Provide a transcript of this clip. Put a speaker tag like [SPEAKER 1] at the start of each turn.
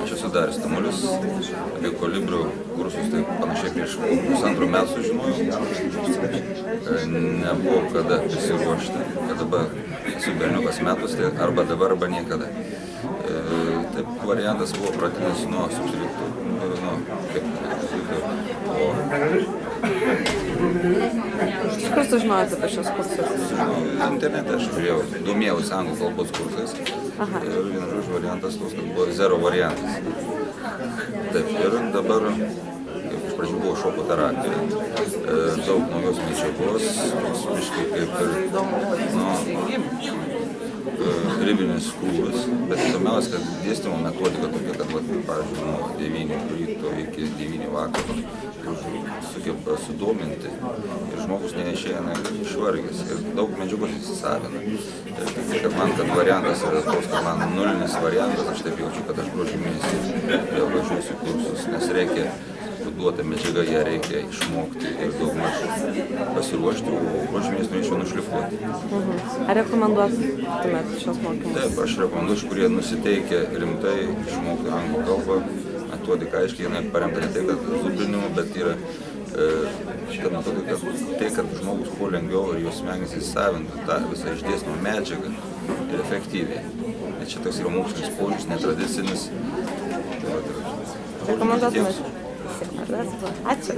[SPEAKER 1] Aš esu Darius Tamulis, apie kolibrių kursus tai panašiai prieš pusantrų metų sužinojau. Nebuvo kada pasiruošti, kad dabar esu berniukas metus, tai arba dabar, arba niekada. Taip variantas buvo pratinis nuo subsilitų,
[SPEAKER 2] Kur sužinojote apie šios kursus?
[SPEAKER 1] Internete aš žiūrėjau, domėjausi anglų kalbos kursais ir vienu žodžiu variantas toks, kad buvo zero variantas. Taip, ir dabar, kaip iš pradžių buvo šoko terapija, daug naujos medžiagos, biškai kaip ir ribinis krūvis, bet įdomiausia, kad dėstymo metodika tokia, kad, pavyzdžiui, nuo 9 ryto iki 9 vakaro sugeba sudominti ir žmogus neišeina išvargęs ir daug medžiagos įsisavina. Ir kad man, kad variantas yra toks, kad man nulinis variantas, aš taip jaučiu, kad aš gruodžio mėnesį vėl važiuosiu kursus, nes reikia duota medžiaga, ją reikia išmokti ir daugmaž pasiruošti, o gruodžio mėnesį norėčiau nušlifuoti.
[SPEAKER 2] Ar rekomenduotumėt šios mokymus?
[SPEAKER 1] Taip, aš rekomenduočiau, kurie nusiteikia rimtai išmokti anglų kalbą. Metodika aiškiai, jinai paremta ne tai, kad zubinimu, bet yra šitą metodiką tai, kad žmogus kuo lengviau ir jos smegenys įsisavintų tą visą išdėstomą medžiagą ir efektyviai. Bet čia toks yra mokslinis požiūris, netradicinis.
[SPEAKER 2] Rekomenduotumėt? Ačiū.